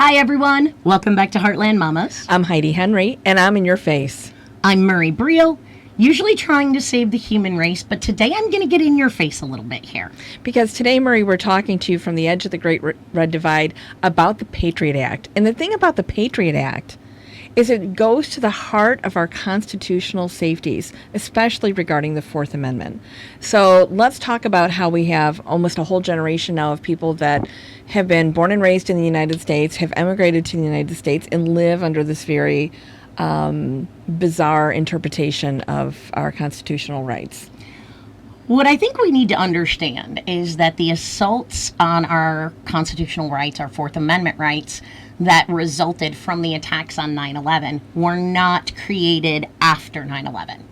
Hi, everyone. Welcome back to Heartland Mamas. I'm Heidi Henry, and I'm in your face. I'm Murray Briel, usually trying to save the human race, but today I'm going to get in your face a little bit here. Because today, Murray, we're talking to you from the edge of the Great Red Divide about the Patriot Act. And the thing about the Patriot Act is it goes to the heart of our constitutional safeties, especially regarding the Fourth Amendment. So let's talk about how we have almost a whole generation now of people that have been born and raised in the United States, have emigrated to the United States, and live under this very bizarre interpretation of our constitutional rights. What I think we need to understand is that the assaults on our constitutional rights, our Fourth Amendment rights, that resulted from the attacks on 9/11 were not created after 9/11.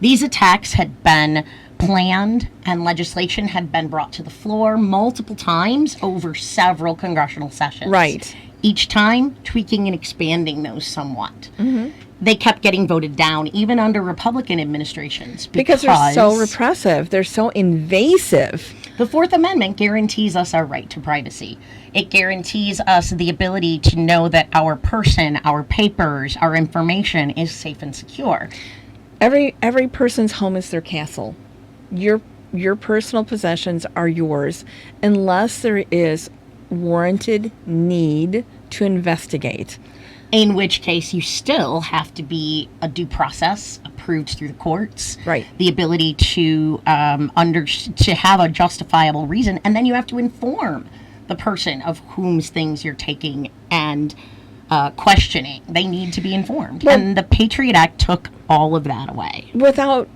These attacks had been planned and legislation had been brought to the floor multiple times over several congressional sessions. Right. Each time tweaking and expanding those somewhat. Mm-hmm. They kept getting voted down, even under Republican administrations. Because they're so repressive. They're so invasive. The Fourth Amendment guarantees us our right to privacy. It guarantees us the ability to know that our person, our papers, our information is safe and secure. Every person's home is their castle. Your personal possessions are yours unless there is warranted need to investigate. In which case, you still have to be a due process approved through the courts. Right. The ability to to have a justifiable reason, and then you have to inform the person of whose things you're taking and questioning. They need to be informed, and the Patriot Act took all of that away. Without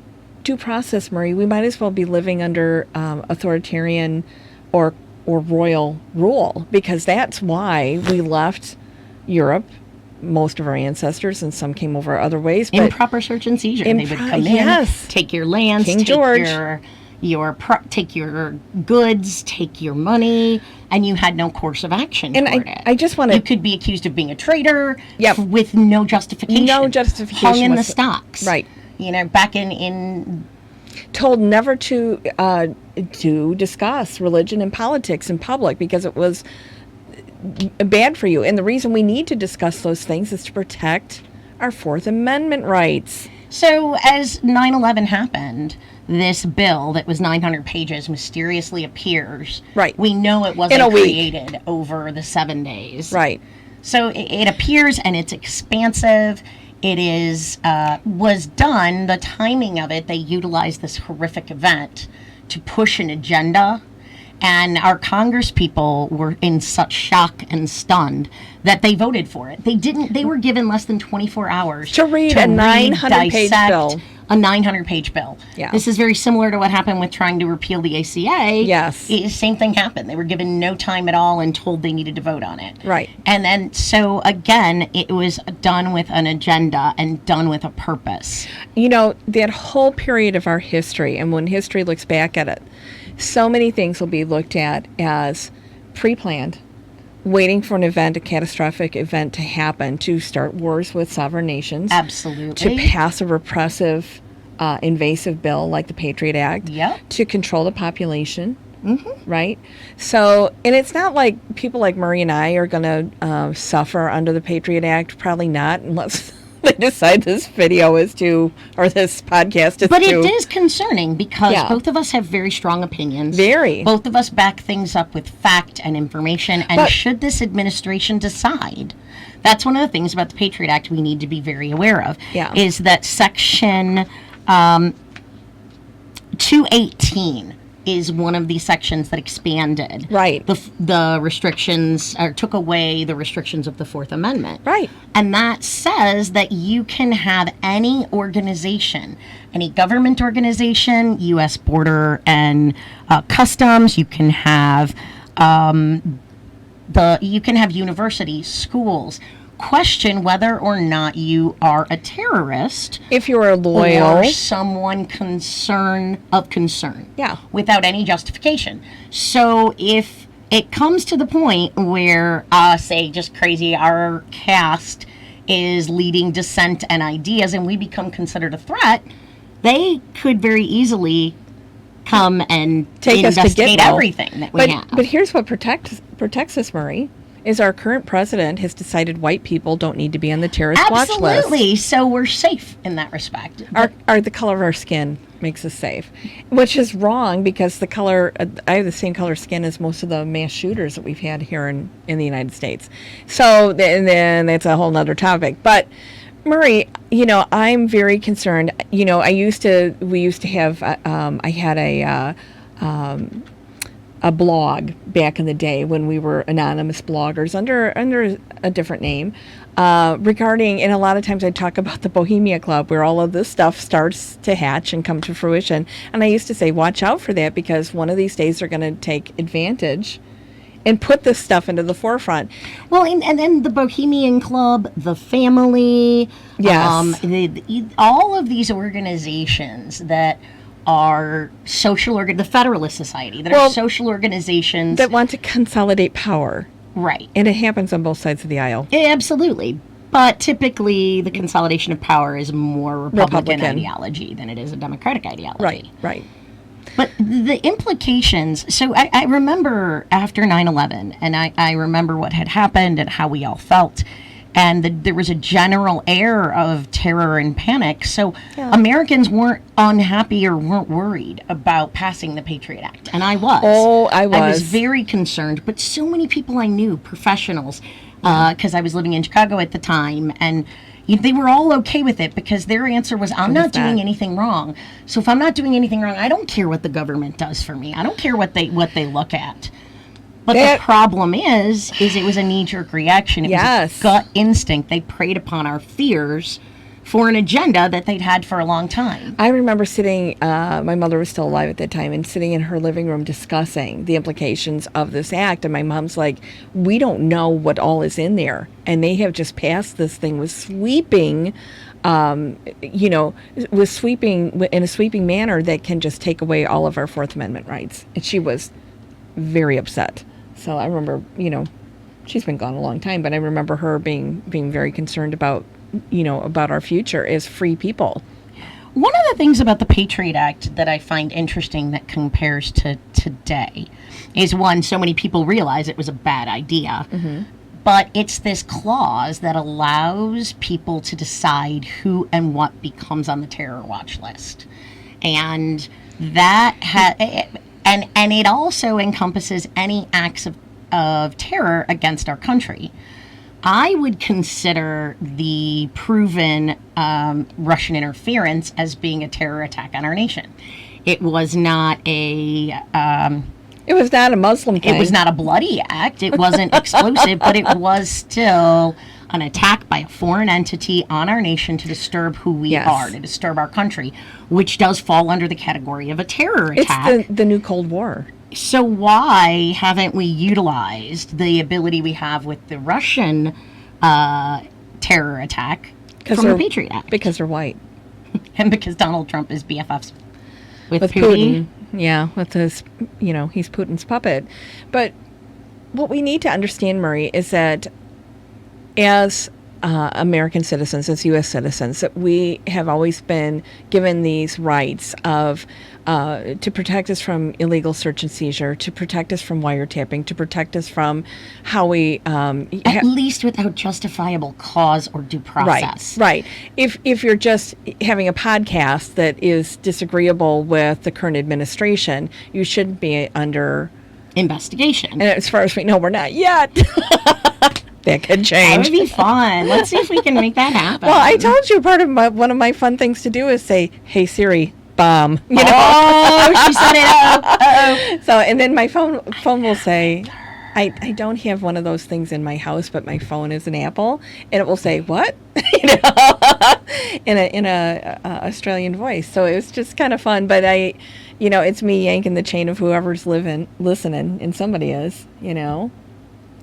due process, Murray, we might as well be living under authoritarian or royal rule, because that's why we left Europe. Most of our ancestors, and some came over other ways. But improper search and seizure. They would come in, take your lands, King take George. take your goods, take your money, and you had no course of action and toward it. I just want to... You could be accused of being a traitor. Yep. With no justification. No justification. Hung in the stocks. Right. You know, back in told never to discuss religion and politics in public because it was bad for you. And the reason we need to discuss those things is to protect our Fourth Amendment rights. So as 9/11 happened, this bill that was 900 pages mysteriously appears. Right. We know it wasn't created over the 7 days. Right. So it appears, and it's expansive. It is was done, the timing of it, they utilized this horrific event to push an agenda. And our Congress people were in such shock and stunned that they voted for it. They were given less than 24 hours to read a 900-page bill. A 900-page bill. Yeah. This is very similar to what happened with trying to repeal the ACA. Yes. Same thing happened. They were given no time at all and told they needed to vote on it. Right. And then, so again, it was done with an agenda and done with a purpose. You know, that whole period of our history, and when history looks back at it, so many things will be looked at as pre-planned, waiting for an event, a catastrophic event to happen to start wars with sovereign nations. Absolutely. To pass a repressive, invasive bill like the Patriot Act. Yep. To control the population. Mm-hmm. Right? So, and it's not like people like Murray and I are going to suffer under the Patriot Act. Probably not, unless they decide this video is to, or this podcast is but to. It is concerning because both of us have very strong opinions. Very. Both of us back things up with fact and information. And should this administration decide, that's one of the things about the Patriot Act we need to be very aware of, is that Section 218 is one of the sections that expanded the restrictions, or took away the restrictions of the Fourth Amendment. Right. And that says that you can have any organization, any government organization, U.S. Border and Customs, you can have universities, schools, question whether or not you are a terrorist, if you're loyal, or someone of concern, without any justification. So if it comes to the point where, say, just crazy, our caste is leading dissent and ideas, and we become considered a threat, they could very easily come and take investigate us to Gitmo. Everything that we have. But here's what protects us, Murray. is our current president has decided white people don't need to be on the terrorist watch list. Absolutely. So we're safe in that respect. Our the color of our skin makes us safe, which is wrong because the color I have the same color skin as most of the mass shooters that we've had here in the United States. So then that's a whole nother topic. But Murray, I'm very concerned. We used to have I had a blog back in the day when we were anonymous bloggers under a different name regarding, and a lot of times I talk about the Bohemia Club where all of this stuff starts to hatch and come to fruition. And I used to say, watch out for that because one of these days they're going to take advantage and put this stuff into the forefront. Well, and then the Bohemian Club, the family, yes, all of these organizations that are the Federalist Society, that are social organizations that want to consolidate power. Right. And it happens on both sides of the aisle. Absolutely. But typically the consolidation of power is more Republican ideology than it is a Democratic ideology. Right. But the implications, so I remember after 9/11, and I remember what had happened and how we all felt. And there was a general air of terror and panic. So Americans weren't unhappy or weren't worried about passing the Patriot Act. And I was. Oh, I was. I was very concerned. But so many people I knew, professionals, because I was living in Chicago at the time, and they were all okay with it because their answer was, I'm not doing anything wrong. So if I'm not doing anything wrong, I don't care what the government does for me. I don't care what they look at. But the problem is it was a knee-jerk reaction. It was a gut instinct. They preyed upon our fears for an agenda that they'd had for a long time. I remember sitting, my mother was still alive at that time, and sitting in her living room discussing the implications of this act. And my mom's like, we don't know what all is in there. And they have just passed this thing with sweeping, with sweeping, in a sweeping manner that can just take away all of our Fourth Amendment rights. And she was very upset. So I remember, she's been gone a long time, but I remember her being very concerned about our future as free people. One of the things about the Patriot Act that I find interesting that compares to today is, one, so many people realize it was a bad idea, but it's this clause that allows people to decide who and what becomes on the terror watch list. And that and it also encompasses any acts of terror against our country. I would consider the proven Russian interference as being a terror attack on our nation. It was not it was not a Muslim thing. It was not a bloody act. It wasn't explosive, but it was still an attack by a foreign entity on our nation to disturb who we are, to disturb our country, which does fall under the category of a terror attack. It's the new Cold War. So why haven't we utilized the ability we have with the Russian terror attack from the Patriot Act? Because they're white. And because Donald Trump is BFFs with Putin. Yeah, with his, he's Putin's puppet. But what we need to understand, Murray, is that as American citizens, as U.S. citizens, that we have always been given these rights of to protect us from illegal search and seizure, to protect us from wiretapping, to protect us from how we at least without justifiable cause or due process. Right. If you're just having a podcast that is disagreeable with the current administration, you shouldn't be under investigation. And as far as we know, we're not yet. That could change. That would be fun. Let's see if we can make that happen. Well, I told you one of my fun things to do is say, "Hey Siri, bomb." Oh, she said it. Uh-oh. So, and then my phone will say, I don't have one of those things in my house, but my phone is an Apple, and it will say, "What?" in a Australian voice. So it was just kind of fun. But it's me yanking the chain of whoever's listening, and somebody is,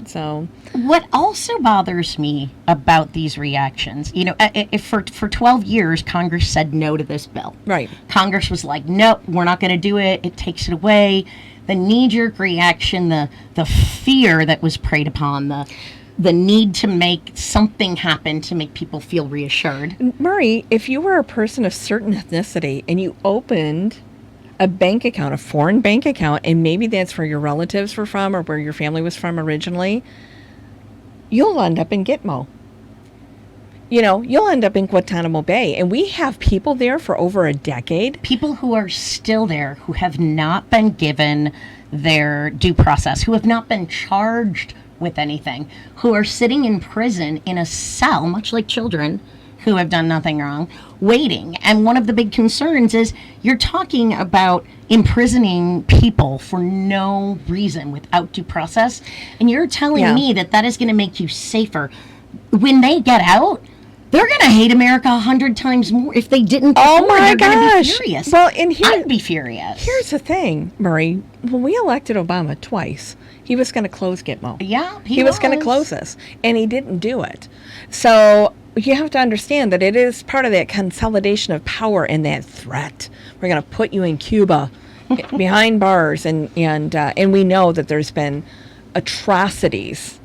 So what also bothers me about these reactions, if for 12 years Congress said no to this bill. Right. Congress was like, nope, we're not going to do it. It takes it away. The knee-jerk reaction, the fear that was preyed upon, the need to make something happen to make people feel reassured. Murray, if you were a person of certain ethnicity and you opened a bank account, a foreign bank account, and maybe that's where your relatives were from or where your family was from originally, you'll end up in Gitmo. You'll end up in Guantanamo Bay. And we have people there for over a decade. People who are still there, who have not been given their due process, who have not been charged with anything, who are sitting in prison in a cell, much like children who have done nothing wrong, waiting. And one of the big concerns is you're talking about imprisoning people for no reason without due process. And you're telling me that is going to make you safer. When they get out, they're going to hate America 100 times more. If they didn't before, oh my they're going to be gosh. furious. Well, and I'd be furious. Here's the thing, Murray. When we elected Obama twice, he was going to close Gitmo. Yeah, he was going to close us, and he didn't do it. So you have to understand that it is part of that consolidation of power and that threat. We're going to put you in Cuba behind bars, and we know that there's been atrocities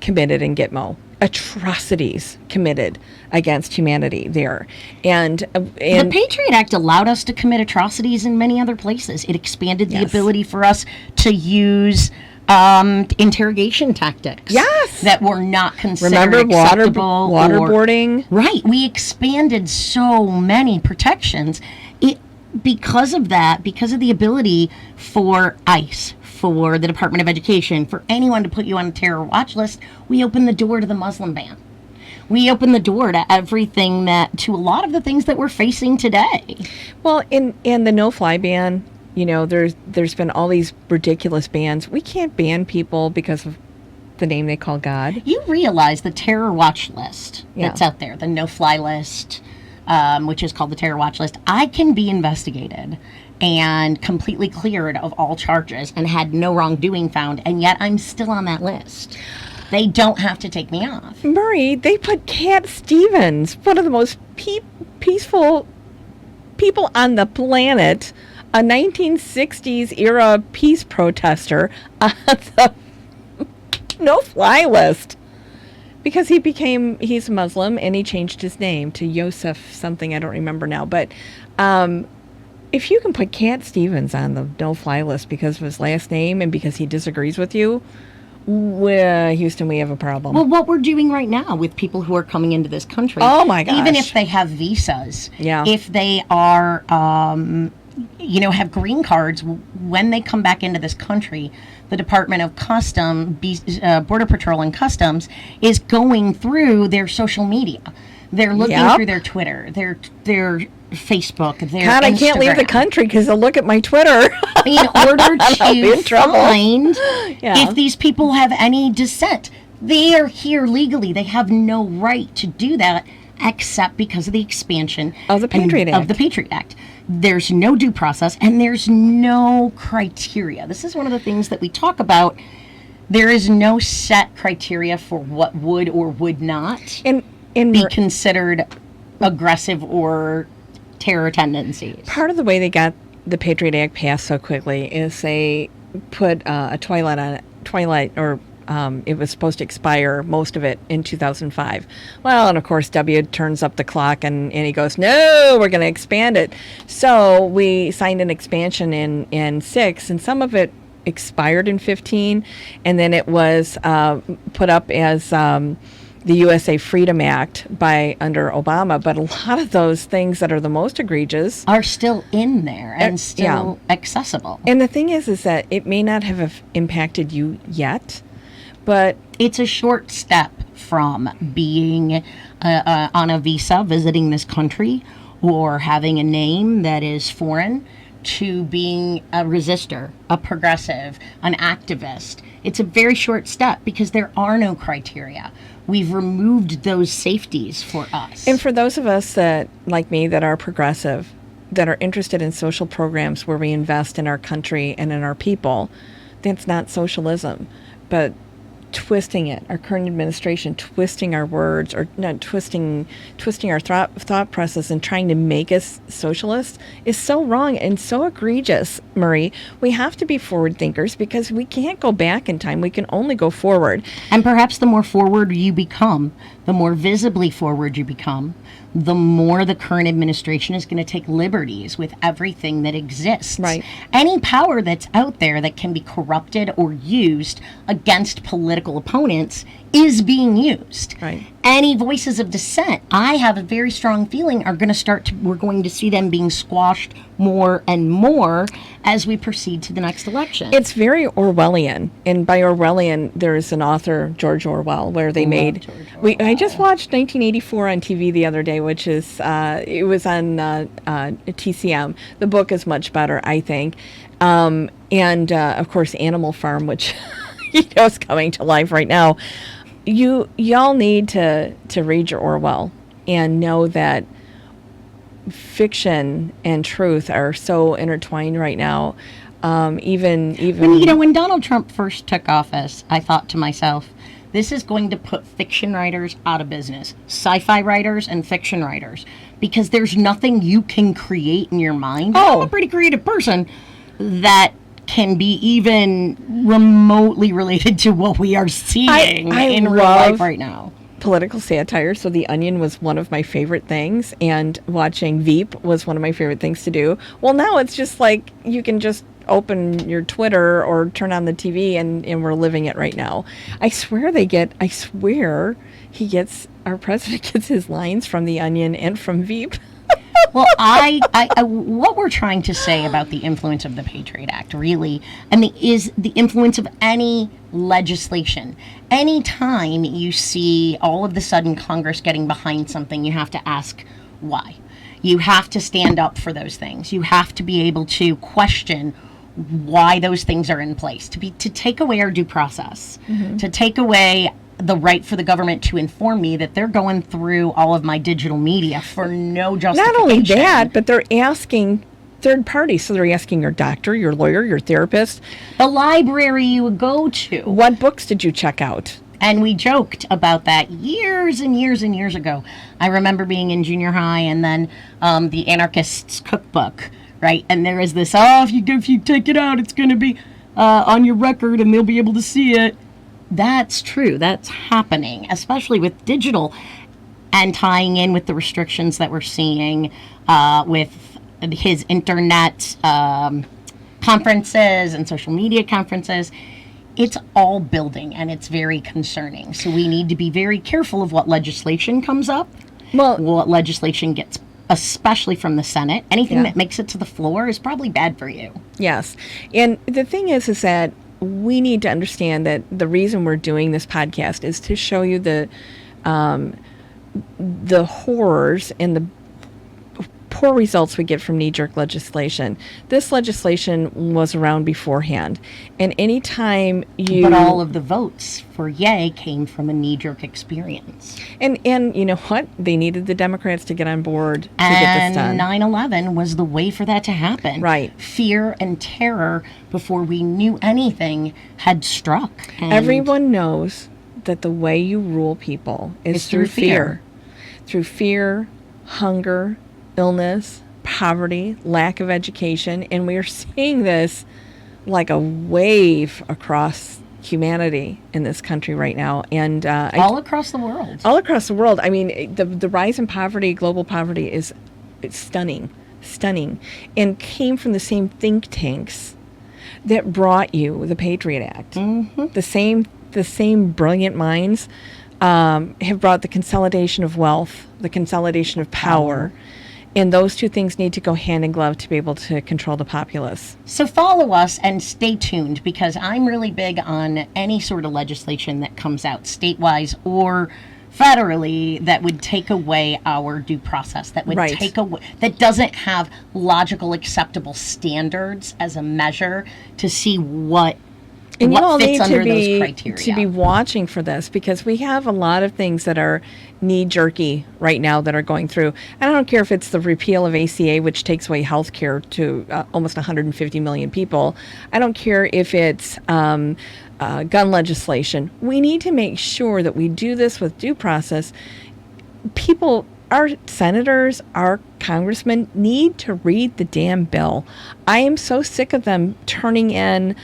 committed in Gitmo. Atrocities committed against humanity there. And the Patriot Act allowed us to commit atrocities in many other places. It expanded the ability for us to use interrogation tactics. Yes. That were not considered acceptable. Waterboarding. Right. We expanded so many protections. Because of that, because of the ability for ICE, for the Department of Education, for anyone to put you on a terror watch list, we opened the door to the Muslim ban. We opened the door to everything to a lot of the things that we're facing today. Well, in the no-fly ban, there's been all these ridiculous bans. We can't ban people because of the name they call God. You realize the terror watch list that's out there, the no-fly list, which is called the terror watch list, I can be investigated and completely cleared of all charges and had no wrongdoing found, and yet I'm still on that list. They don't have to take me off. Murray, they put Cat Stevens, one of the most peaceful people on the planet, a 1960s era peace protester, on the no-fly list. Because he's Muslim, and he changed his name to Yosef something, I don't remember now. But if you can put Cat Stevens on the no-fly list because of his last name and because he disagrees with you, Houston, we have a problem. Well, what we're doing right now with people who are coming into this country. Oh, my gosh. Even if they have visas. Yeah. If they are, have green cards, when they come back into this country, the Department of Border Patrol and Customs is going through their social media. They're looking through their Twitter, their Facebook, their God, Instagram. I can't leave the country because they'll look at my Twitter. In order I'll be in to trouble. find if these people have any dissent. They are here legally. They have no right to do that except because of the expansion of the Patriot Act. Of the Patriot Act. There's no due process and there's no criteria. This is one of the things that we talk about. There is no set criteria for what would or would not be considered aggressive or terror tendencies. Part of the way they got the Patriot Act passed so quickly is they put a twilight or it was supposed to expire, most of it, in 2005. Well, and of course, W turns up the clock and he goes, no, we're going to expand it. So we signed an expansion in 6, and some of it expired in 15, and then it was put up as the USA Freedom Act under Obama. But a lot of those things that are the most egregious are still in there and still accessible. And the thing is that it may not have impacted you yet, but it's a short step from being on a visa, visiting this country, or having a name that is foreign, to being a resistor, a progressive, an activist. It's a very short step because there are no criteria. We've removed those safeties for us. And for those of us that, like me, that are progressive, that are interested in social programs where we invest in our country and in our people, that's not socialism, but twisting it, our current administration twisting our words, or not twisting our thought process and trying to make us socialists is so wrong and so egregious, Marie. We have to be forward thinkers because we can't go back in time. We can only go forward. And perhaps the more forward you become, the more visibly forward you become, the more the current administration is going to take liberties with everything that exists. Right. Any power that's out there that can be corrupted or used against political political opponents is being used. Right. Any voices of dissent, I have a very strong feeling, are going to we're going to see them being squashed more and more as we proceed to the next election. It's very Orwellian, and by Orwellian, there's an author, George Orwell, where they made. I just watched 1984 on TV the other day, which is it was on TCM. The book is much better, I think, and of course, Animal Farm, which is coming to life right now. Y'all need to read your Orwell and know that fiction and truth are so intertwined right now. Even when Donald Trump first took office, I thought to myself, this is going to put fiction writers out of business, sci-fi writers and fiction writers, because there's nothing you can create in your mind. I'm a pretty creative person that can be even remotely related to what we are seeing in real life right now. Political satire, so The Onion was one of my favorite things, and watching Veep was one of my favorite things to do. Well, now it's just like you can just open your Twitter or turn on the TV and we're living it right now. I swear our president gets his lines from The Onion and from Veep. Well, what we're trying to say about the influence of the Patriot Act, really, is the influence of any legislation. Anytime you see all of the sudden Congress getting behind something, you have to ask why. You have to stand up for those things. You have to be able to question why those things are in place, to take away our due process, to take away the right for the government to inform me that they're going through all of my digital media for no justification. Not only that, but they're asking third parties. So they're asking your doctor, your lawyer, your therapist, the library you would go to. What books did you check out? And we joked about that years and years and years ago. I remember being in junior high, and then the Anarchist's Cookbook, right? And there is this, if you take it out, it's going to be on your record and they'll be able to see it. That's true. That's happening, especially with digital, and tying in with the restrictions that we're seeing with his internet conferences and social media conferences. It's all building, and it's very concerning. So we need to be very careful of what legislation comes up, what legislation gets, especially from the Senate. Anything that makes it to the floor is probably bad for you. Yes. And the thing is that we need to understand that the reason we're doing this podcast is to show you the horrors and the poor results we get from knee-jerk legislation. This legislation was around beforehand, and anytime But all of the votes for yay came from a knee-jerk experience. And you know what? They needed the Democrats to get on board to get this done. And 9/11 was the way for that to happen. Right. Fear and terror before we knew anything had struck. And everyone knows that the way you rule people is through fear. Through fear, hunger, illness, poverty, lack of education, and we are seeing this like a wave across humanity in this country right now, and all across the world. All across the world. I mean, the rise in poverty, global poverty, it's stunning, and came from the same think tanks that brought you the Patriot Act. Mm-hmm. The same brilliant minds have brought the consolidation of wealth, the consolidation of power. And those two things need to go hand in glove to be able to control the populace. So follow us and stay tuned, because I'm really big on any sort of legislation that comes out statewide or federally that would take away our due process, that would take away, that doesn't have logical, acceptable standards as a measure to see what and you all fits need under those criteria. To be watching for this, because we have a lot of things that are knee-jerky right now that are going through. And I don't care if it's the repeal of ACA, which takes away health care to almost 150 million people. I don't care if it's gun legislation. We need to make sure that we do this with due process. People, our senators, our congressmen need to read the damn bill. I am so sick of them turning in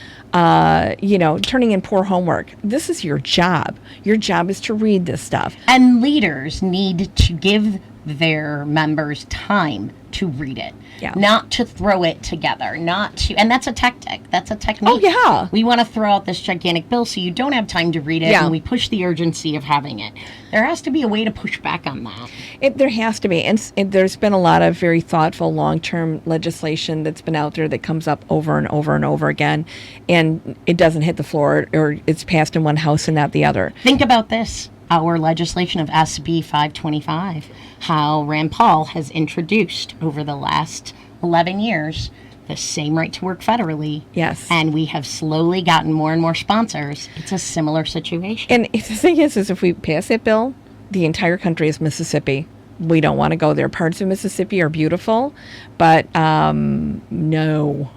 poor homework. This is your job. Your job is to read this stuff. And leaders need to give their members time to read it, Yeah. not to throw it together, not to, and that's a tactic. That's a technique. Oh, yeah. We want to throw out this gigantic bill so you don't have time to read it, Yeah. and we push the urgency of having it. There has to be a way to push back on that. There has to be. And there's been a lot of very thoughtful long-term legislation that's been out there that comes up over and over and over again, and it doesn't hit the floor, or it's passed in one house and not the other. Think about this. Our legislation of SB 525, how Rand Paul has introduced over the last 11 years the same right to work federally. Yes. And we have slowly gotten more and more sponsors. It's a similar situation. And the thing is if we pass that bill, the entire country is Mississippi. We don't want to go there. Parts of Mississippi are beautiful, but no.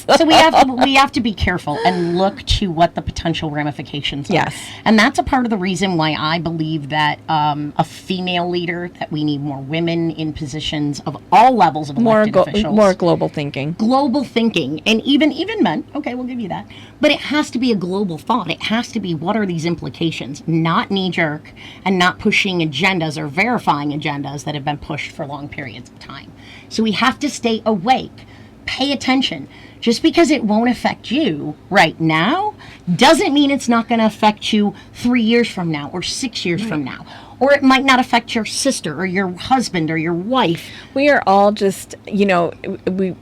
So we have to be careful and look to what the potential ramifications are. Yes. And that's a part of the reason why I believe that a female leader, that we need more women in positions of all levels of elected officials. More global thinking. Global thinking, and even men. Okay, we'll give you that. But it has to be a global thought. It has to be, what are these implications? Not knee-jerk and not pushing agendas or verifying agendas that have been pushed for long periods of time. So we have to stay awake, pay attention. Just because it won't affect you right now doesn't mean it's not going to affect you 3 years from now or 6 years from now. Or it might not affect your sister or your husband or your wife. We are all just, we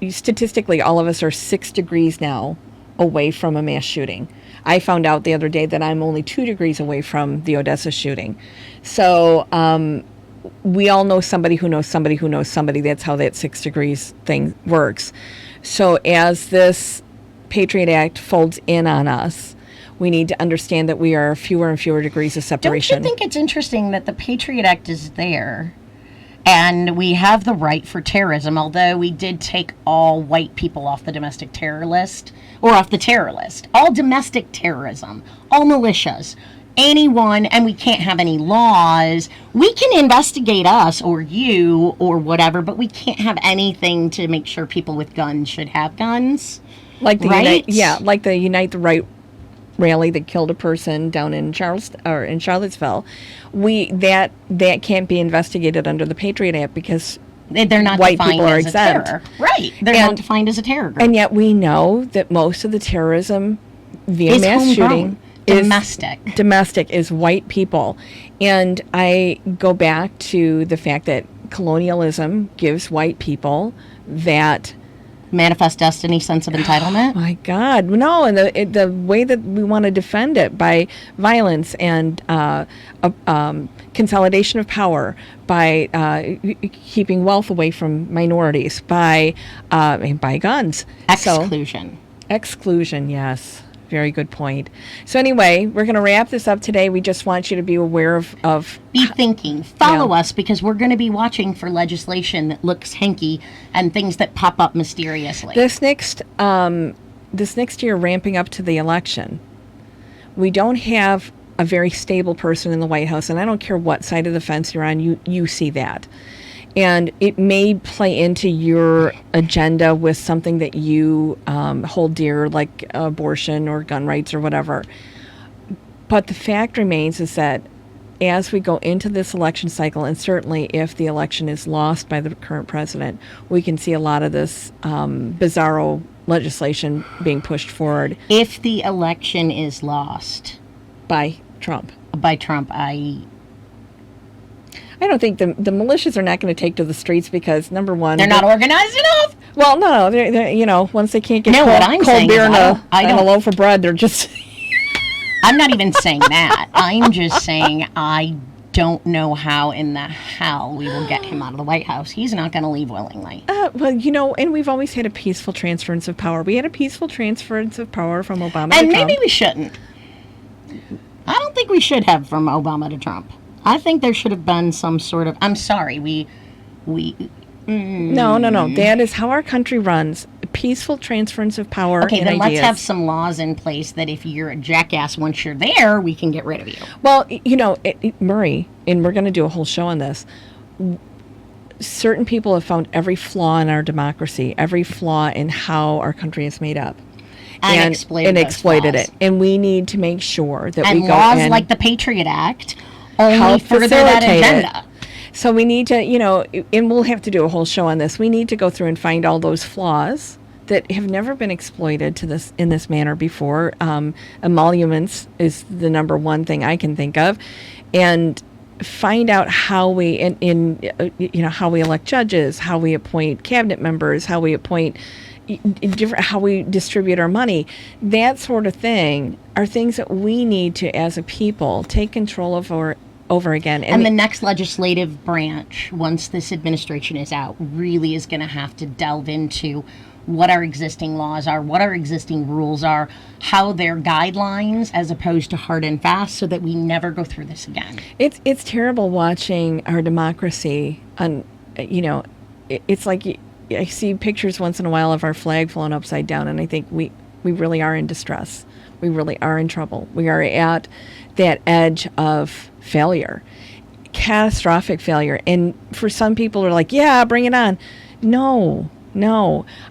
statistically, all of us are 6 degrees now away from a mass shooting. I found out the other day that I'm only 2 degrees away from the Odessa shooting. So we all know somebody who knows somebody who knows somebody. That's how that 6 degrees thing works. So as this Patriot Act folds in on us, we need to understand that we are fewer and fewer degrees of separation. Don't you think it's interesting that the Patriot Act is there and we have the right for terrorism, although we did take all white people off the domestic terror list, or off the terror list, all domestic terrorism, all militias, anyone, and we can't have any laws. We can investigate us or you or whatever, but we can't have anything to make sure people with guns should have guns. Like the right? like the Unite the Right rally that killed a person down in Charlottesville. That can't be investigated under the Patriot Act because they're not white defined people are as exempt. a terror. Right. They're not defined as a terror group. And yet we know that most of the terrorism via mass homegrown. shooting Domestic is white people. And I go back to the fact that colonialism gives white people that manifest destiny sense of entitlement. My God, no! And the way that we want to defend it by violence and consolidation of power, by keeping wealth away from minorities, by guns, exclusion. Yes. Very good point. So anyway, we're going to wrap this up today. We just want you to be aware of be thinking. Follow us, because we're going to be watching for legislation that looks hinky and things that pop up mysteriously. This next year, ramping up to the election, we don't have a very stable person in the White House, and I don't care what side of the fence you're on, you see that. And it may play into your agenda with something that you hold dear, like abortion or gun rights or whatever. But the fact remains is that as we go into this election cycle, and certainly if the election is lost by the current president, we can see a lot of this bizarro legislation being pushed forward. If the election is lost by Trump, I don't think the militias are not going to take to the streets because, number one, they're not organized enough. Well, no, they're once they can't get cold beer and a loaf of bread, they're just. I'm not even saying that. I'm just saying I don't know how in the hell we will get him out of the White House. He's not going to leave willingly. Well, and we've always had a peaceful transference of power. We had a peaceful transference of power from Obama to Trump. And maybe Trump. we shouldn't. I don't think we should have from Obama to Trump. I think there should have been some sort of, I'm sorry, No. That is how our country runs. A peaceful transference of power. Okay, and then ideas. let's have some laws in place that if you're a jackass once you're there, we can get rid of you. Well, Murray, and we're going to do a whole show on this. Certain people have found every flaw in our democracy, every flaw in how our country is made up. And exploited it. And we need to make sure that we go in. And laws like the Patriot Act only further that agenda. So we need to, and we'll have to do a whole show on this. We need to go through and find all those flaws that have never been exploited in this manner before. Emoluments is the number one thing I can think of, and find out how we how we elect judges, how we appoint cabinet members, how we appoint how we distribute our money. That sort of thing are things that we need to, as a people, take control of over again. And the next legislative branch, once this administration is out, really is going to have to delve into what our existing laws are, what our existing rules are, how they're guidelines as opposed to hard and fast, so that we never go through this again. It's terrible watching our democracy. It's like I see pictures once in a while of our flag falling upside down, and I think we really are in distress. We really are in trouble. We are at that edge of failure, catastrophic failure. And for some people are like, yeah, bring it on. No.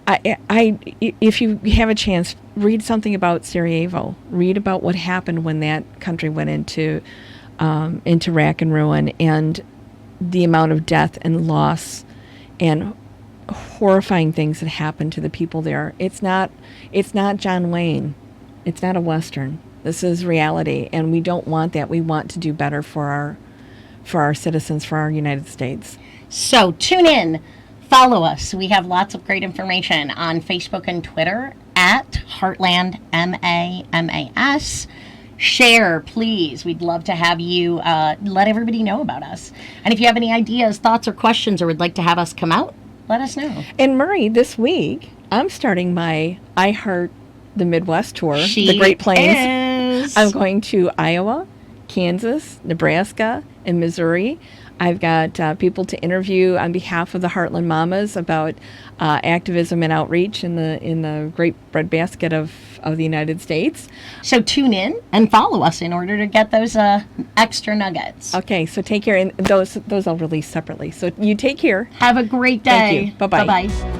If you have a chance, read something about Sarajevo. Read about what happened when that country went into rack and ruin, and the amount of death and loss and horrifying things that happened to the people there. It's not John Wayne. It's not a Western. This is reality, and we don't want that. We want to do better for our citizens, for our United States. So tune in. Follow us. We have lots of great information on Facebook and Twitter at Heartland MAMAS. Share, please. We'd love to have you let everybody know about us. And if you have any ideas, thoughts, or questions, or would like to have us come out, let us know. And Murray, this week, I'm starting my I Heart the Midwest tour, the Great Plains. I'm going to Iowa, Kansas, Nebraska, and Missouri. I've got people to interview on behalf of the Heartland Mamas about activism and outreach in the great breadbasket of the United States. So tune in and follow us in order to get those extra nuggets. Okay, so take care, and those I'll release separately. So you take care. Have a great day. Thank you. Bye-bye. Bye-bye.